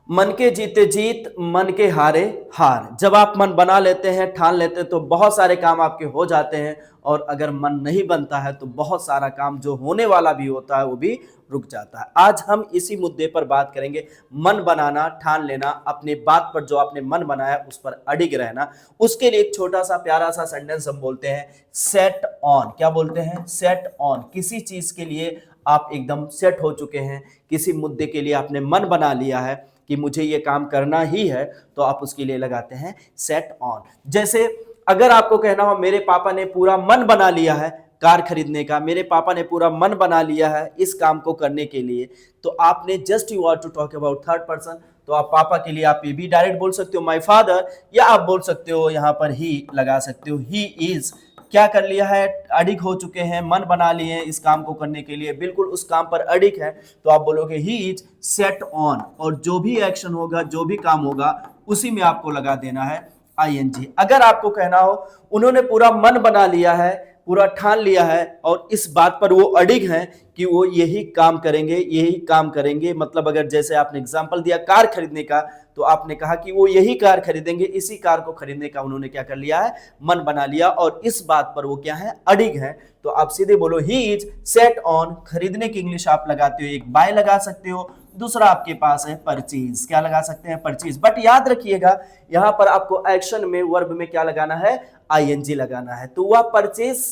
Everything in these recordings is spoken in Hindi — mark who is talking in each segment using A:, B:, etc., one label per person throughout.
A: मन के जीते जीत, मन के हारे हार। जब आप मन बना लेते हैं, ठान लेते हैं तो बहुत सारे काम आपके हो जाते हैं। और अगर मन नहीं बनता है तो बहुत सारा काम जो होने वाला भी होता है वो भी रुक जाता है। आज हम इसी मुद्दे पर बात करेंगे। मन बनाना, ठान लेना, अपनी बात पर जो आपने मन बनाया उस पर अडिग रहना। उसके लिए एक छोटा सा प्यारा सा सेंटेंस हम बोलते हैं सेट ऑन। क्या बोलते हैं? Set on. किसी चीज के लिए आप एकदम सेट हो चुके हैं, किसी मुद्दे के लिए आपने मन बना लिया है कि मुझे ये काम करना ही है, तो आप उसके लिए लगाते हैं सेट ऑन। जैसे अगर आपको कहना हो मेरे पापा ने पूरा मन बना लिया है कार खरीदने का, मेरे पापा ने पूरा मन बना लिया है इस काम को करने के लिए, तो आपने just you are to talk about third person, तो आप पापा के लिए आप ये भी डायरेक्ट बोल सकते हो माय फादर, या आप बोल सकते हो यहां पर ही लगा सकते हो ही इज। क्या कर लिया है? अडिग हो चुके हैं, मन बना लिए हैं इस काम को करने के लिए, बिल्कुल उस काम पर अडिग है, तो आप बोलोगे ही इज सेट ऑन। और जो भी एक्शन होगा, जो भी काम होगा, उसी में आपको लगा देना है आईएनजी। अगर आपको कहना हो उन्होंने पूरा मन बना लिया है, पूरा ठान लिया है और इस बात पर वो अडिग हैं कि वो यही काम करेंगे, यही काम करेंगे, मतलब अगर जैसे आपने एग्जांपल दिया कार खरीदने का, तो आपने कहा कि वो यही कार खरीदेंगे, इसी कार को खरीदने का उन्होंने क्या कर लिया है? मन बना लिया, और इस बात पर वो क्या है? अडिग है। तो आप सीधे बोलो ही इज सेट ऑन। खरीदने की इंग्लिश आप लगाते हो, एक बाय लगा सकते हो, दूसरा आपके पास है परचेज। क्या लगा सकते हैं? परचेज। बट याद रखिएगा यहां पर आपको एक्शन में, वर्ब में क्या लगाना है? आईएनजी लगाना है। तो वह परचेज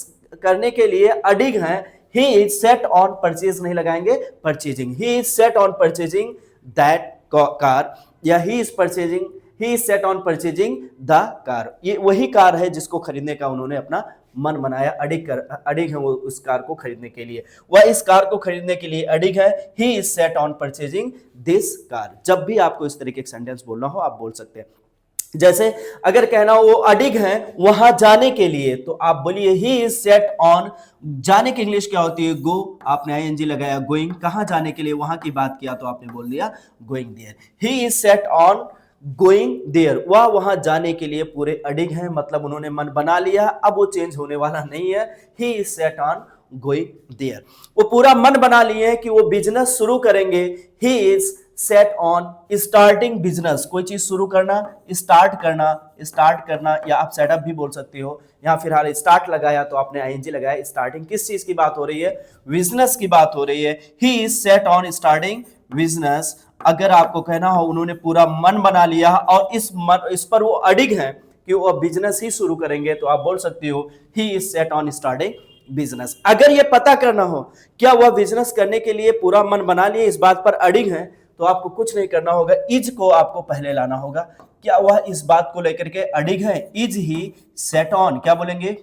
A: करने के लिए अडिग हैं। He is set on, purchase नहीं लगाएंगे, purchasing. He is set on purchasing that car, या he is purchasing, he is set on purchasing the car. ये वही कार है जिसको खरीदने का उन्होंने अपना मन बनाया, अडिग है वो उस कार को खरीदने के लिए, वह इस कार को खरीदने के लिए अडिग है। He is set on purchasing this car. जब भी आपको इस तरीके का सेंटेंस बोलना हो आप बोल सकते हैं। जैसे अगर कहना हो वो अडिग है वहां जाने के लिए, तो आप बोलिए ही इज सेट ऑन। जाने की इंग्लिश क्या होती है? गो। आपने आईएनजी लगाया, गोइंग। कहां जाने के लिए? वहां की बात किया तो आपने बोल दिया going there. He is set on going there. वह वहां जाने के लिए पूरे अडिग हैं, मतलब उन्होंने मन बना लिया, अब वो चेंज होने वाला नहीं है। He is set on going there. वो पूरा मन बना लिए हैं कि वो बिजनेस शुरू करेंगे। ही is set on starting business. कोई चीज शुरू करना, स्टार्ट करना, या आप सेटअप भी बोल सकते हो। यहां फिलहाल स्टार्ट लगाया तो आपने आईएनजी लगाया। स्टार्टिंग किस चीज की बात हो रही है? बिजनेस की बात हो रही है। He is set on starting business. अगर आपको कहना हो उन्होंने पूरा मन बना लिया और इस पर वो अडिग हैं कि वो बिजनेस ही शुरू करेंगे, तो आप बोल सकते हो ही is set on starting business. अगर ये पता करना हो क्या वह बिजनेस करने के लिए पूरा मन बना लिए, इस बात पर अडिग हैं, तो आपको कुछ नहीं करना होगा, इज को आपको पहले लाना होगा। क्या वह इस बात को लेकर के अडिग है? Is he set on. क्या बोलेंगे?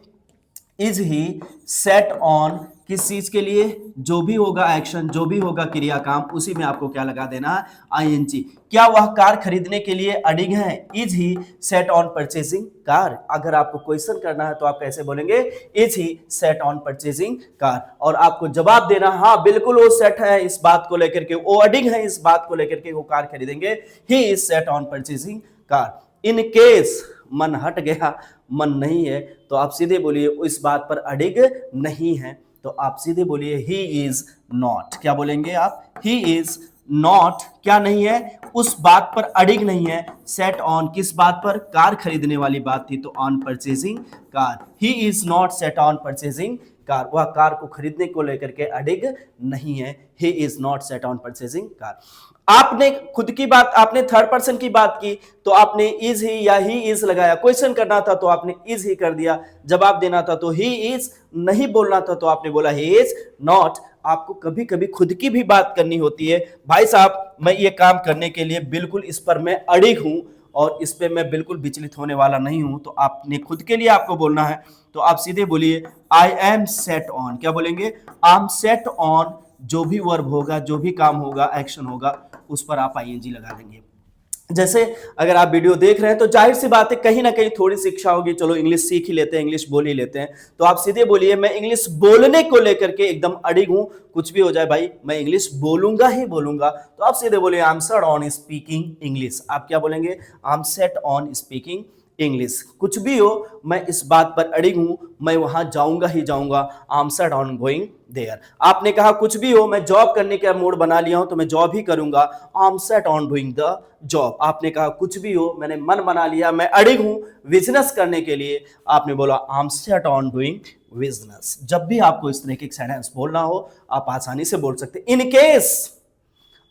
A: इज ही सेट ऑन किस चीज के लिए? जो भी होगा एक्शन, जो भी होगा क्रिया काम, उसी में आपको क्या लगा देना? आईएनजी। क्या वह कार खरीदने के लिए अडिग है? Is he set on purchasing car. अगर आपको क्वेश्चन करना है तो आप कैसे बोलेंगे? Is he set on purchasing car. और आपको जवाब देना हाँ बिल्कुल वो सेट है इस बात को लेकर के, वो अडिग है इस बात को लेकर के, वो कार खरीदेंगे। ही is set on purchasing car. In case मन हट गया, मन नहीं है, तो आप सीधे बोलिए इस बात पर अडिग नहीं है, तो आप सीधे बोलिए ही इज नॉट। क्या बोलेंगे आप? He is not. क्या नहीं है? उस बात पर अडिग नहीं है। सेट ऑन किस बात पर? कार खरीदने वाली बात थी, तो on purchasing car. He is not set on purchasing car. वह कार को खरीदने को लेकर के अडिग नहीं है। He is not set on purchasing car. आपने खुद की बात, आपने थर्ड पर्सन की बात की, तो आपने इज ही या ही इज लगाया। क्वेश्चन करना था तो आपने इज ही कर दिया। जवाब देना था तो ही इज, नहीं बोलना था तो आपने बोला ही इज नॉट। आपको कभी कभी खुद की भी बात करनी होती है, भाई साहब मैं ये काम करने के लिए बिल्कुल इस पर मैं अड़िग हूं और इस पे मैं बिल्कुल विचलित होने वाला नहीं हूं, तो आपने खुद के लिए आपको बोलना है, तो आप सीधे बोलिए आई एम सेट ऑन। क्या बोलेंगे? आई एम सेट ऑन। जो भी वर्ब होगा, जो भी काम होगा, एक्शन होगा, उस पर आप आईएनजी लगा देंगे। जैसे अगर आप वीडियो देख रहे हैं तो जाहिर सी बात है कहीं ना कहीं थोड़ी शिक्षा होगी, चलो इंग्लिश सीख ही लेते हैं, इंग्लिश बोल ही लेते हैं, तो आप सीधे बोलिए मैं इंग्लिश बोलने को लेकर के एकदम अड़िग हूं, कुछ भी हो जाए भाई मैं इंग्लिश बोलूंगा ही बोलूंगा। तो आप सीधे बोलिए आई am set on speaking English. आप क्या बोलेंगे? आई am set on speaking English. कुछ भी हो, मैं इस बात पर अड़िग हूं, मैं वहां जाऊंगा ही जाऊंगा, I am set on going there. आपने कहा कुछ भी हो, मैं जॉब करने का मूड बना लिया हूं तो मैं जॉब ही करूंगा, आई am set on doing the job. आपने कहा कुछ भी हो, मैंने मन बना लिया, मैं अड़िग हूं बिजनेस करने के लिए, आपने बोला आई am set on doing business. जब भी आपको इस तरह के सेंटेंस बोलना हो, आप आसानी से बोल सकते हैं। इन केस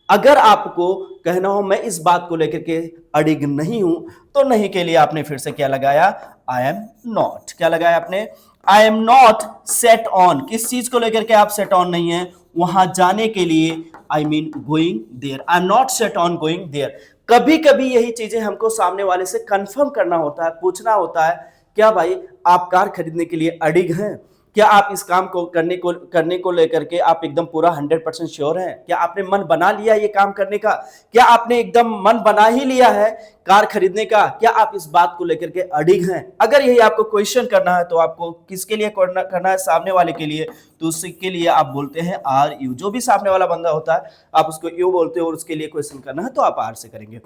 A: अगर आपको कहना हो मैं इस बात को लेकर के अड़िग नहीं हूं, तो नहीं के लिए आपने फिर से क्या लगाया, आई एम नॉट। क्या लगाया आपने, आई एम नॉट सेट ऑन। किस चीज को लेकर के आप सेट ऑन नहीं है, वहां जाने के लिए, I mean going there, I am not set on going there. कभी कभी यही चीजें हमको सामने वाले से कंफर्म करना होता है, पूछना होता है, क्या भाई आप कार खरीदने के लिए अड़िग हैं, क्या आप इस काम को करने को लेकर के आप एकदम पूरा 100% श्योर हैं, क्या आपने मन बना लिया ये काम करने का, क्या आपने एकदम मन बना ही लिया है कार खरीदने का, क्या आप इस बात को लेकर के अड़िग हैं। अगर यही आपको क्वेश्चन करना है तो आपको किसके लिए करना है, सामने वाले के लिए, तो उसके लिए आप बोलते हैं आर यू। जो भी सामने वाला बंदा होता है आप उसको यू बोलते हो, और उसके लिए क्वेश्चन करना है तो आप आर से करेंगे।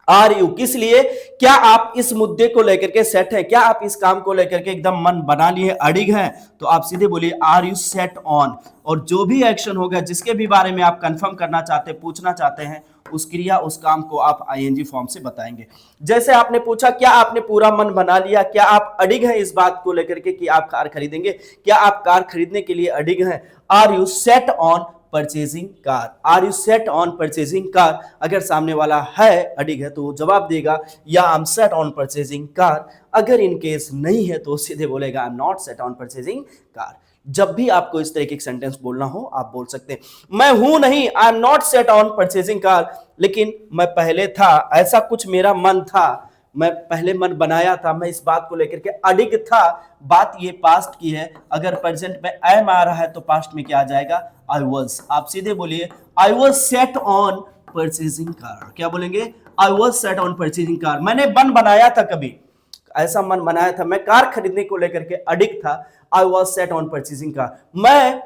A: आर यू किस लिए, क्या आप इस मुद्दे को लेकर के सेट है, क्या आप इस काम को लेकर के एकदम मन बना लिए अड़िग हैं, तो आप सीधे बोलिए आर यू सेट ऑन। और जो भी एक्शन होगा, जिसके भी बारे में आप कंफर्म करना चाहते हैं, पूछना चाहते हैं, उस क्रिया उस काम को आप आईएनजी फॉर्म से बताएंगे। जैसे आपने पूछा क्या आपने पूरा मन बना लिया, क्या आप अड़िग हैं इस बात को लेकर के कि आप कार खरीदेंगे, क्या आप कार खरीदने के लिए अड़िग हैं, are you set on purchasing car, are you set on purchasing car. अगर सामने वाला है अड़िग है तो वो जवाब देगा या आई am set on purchasing car. अगर इन केस नहीं है तो सीधे बोलेगा आई am not set on purchasing car. जब भी आपको इस तरह की सेंटेंस बोलना हो आप बोल सकते हैं, मैं हूं नहीं, आई am not set on purchasing car, लेकिन मैं पहले था, ऐसा कुछ मेरा मन था, मैं पहले मन बनाया था, मैं इस बात को लेकर के अडिग था। बात ये पास्ट की है, अगर प्रेजेंट में एम आ रहा है तो पास्ट में क्या आ जाएगा, आई वॉज। आप सीधे बोलिए आई was set on purchasing car. क्या बोलेंगे, I was set on purchasing car. मैंने मन बनाया था, कभी ऐसा मन बनाया था, मैं कार खरीदने को लेकर के अडिग था, I was set on purchasing car. मैं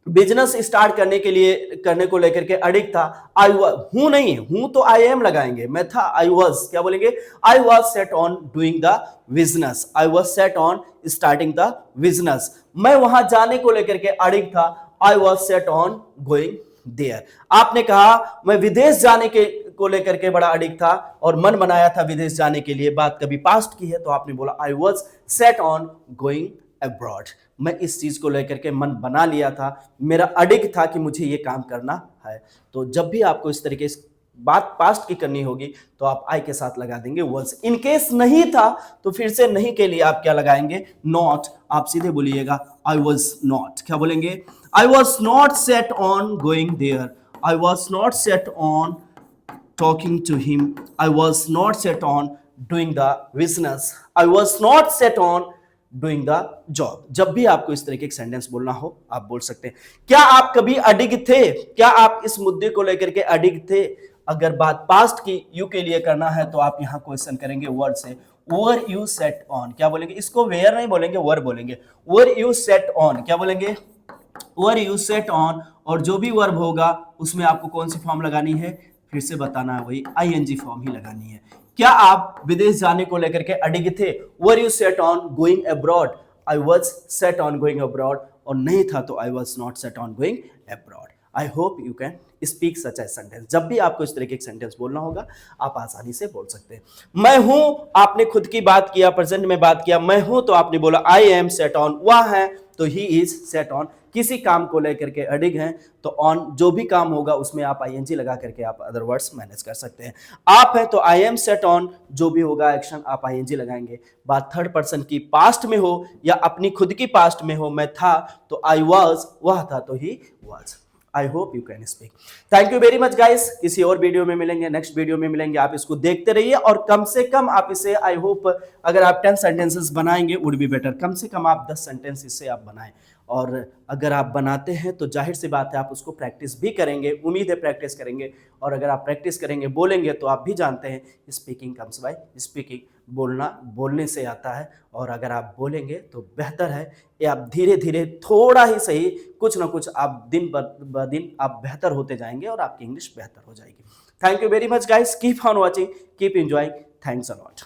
A: बिजनेस स्टार्ट करने को लेकर के अडिग था, आई हूं नहीं, हूं तो आई एम लगाएंगे, मैं था, आई वॉज। क्या बोलेंगे, I was set on doing the business, I was set on starting the business. मैं वहां जाने को लेकर के अडिग था, I was set on going there. आपने कहा मैं विदेश जाने के को लेकर के बड़ा अडिग था और मन बनाया था विदेश जाने के लिए, बात कभी पास्ट की है तो आपने बोला आई was set on going abroad. मैं इस चीज को लेकर के मन बना लिया था, मेरा अडिग था कि मुझे ये काम करना है। तो जब भी आपको इस तरीके से बात पास्ट की करनी होगी तो आप आई के साथ लगा देंगे वॉज। इन केस नहीं था तो फिर से नहीं के लिए आप क्या लगाएंगे, नॉट। आप सीधे बोलिएगा आई वॉज नॉट। क्या बोलेंगे, I was not set on going there, I was not set on talking to him, I was not set on doing the business, I was not set on doing the job। जब भी आपको इस तरह के एक सेंटेंस बोलना हो आप बोल सकते हैं। क्या आप कभी अडिग थे, क्या आप इस मुद्दे को लेकर के अडिग थे। अगर बात पास्ट की यू के लिए करना है तो आप यहां क्वेश्चन करेंगे वर्ड से, वर यू सेट ऑन। क्या बोलेंगे, इसको वेयर नहीं बोलेंगे, वर बोलेंगे, वर यू सेट ऑन। क्या बोलेंगे, वर यू सेट ऑन। और जो भी वर्ब होगा उसमें आपको कौन सी फॉर्म लगानी है, फिर से बताना है, वही आईएनजी फॉर्म ही लगानी है। क्या आप विदेश जाने को लेकर के अडिग थे, were you set on going abroad, I was set on going abroad. और नहीं था तो I was not set on going abroad. I hope you can speak such a sentence. जब भी आपको इस तरह के सेंटेंस बोलना होगा आप आसानी से बोल सकते हैं। मैं हूं, आपने खुद की बात किया, प्रेजेंट में बात किया, मैं हूं तो आपने बोला आई एम सेट ऑन। वह है तो ही इज सेट ऑन। किसी काम को लेकर के अडिग हैं तो ऑन जो भी काम होगा उसमें आप आईएनजी लगा करके आप अदर वर्ड्स मैनेज कर सकते हैं। आप हैं तो आई एम सेट ऑन, जो भी होगा एक्शन आप आईएनजी लगाएंगे। बात थर्ड पर्सन की पास्ट में हो या अपनी खुद की पास्ट में हो, मैं था तो आई वाज, वह था तो he was. I hope you can speak. Thank you very much guys. किसी और वीडियो में मिलेंगे, नेक्स्ट वीडियो में मिलेंगे। आप इसको देखते रहिए और कम से कम आप इसे, आई होप अगर आप 10 सेंटेंसेस बनाएंगे वुड बी बेटर। कम से कम आप 10 सेंटेंस इससे आप बनाएं। और अगर आप बनाते हैं तो जाहिर सी बात है आप उसको प्रैक्टिस भी करेंगे, उम्मीद है प्रैक्टिस करेंगे। और अगर आप प्रैक्टिस करेंगे, बोलेंगे, तो आप भी जानते हैं स्पीकिंग कम्स बाय स्पीकिंग। बोलना बोलने से आता है और अगर आप बोलेंगे तो बेहतर है कि आप धीरे धीरे थोड़ा ही सही कुछ ना कुछ आप दिन ब दिन आप बेहतर होते जाएंगे और आपकी इंग्लिश बेहतर हो जाएगी। Thank you very much guys, keep on watching, keep enjoying, thanks a lot.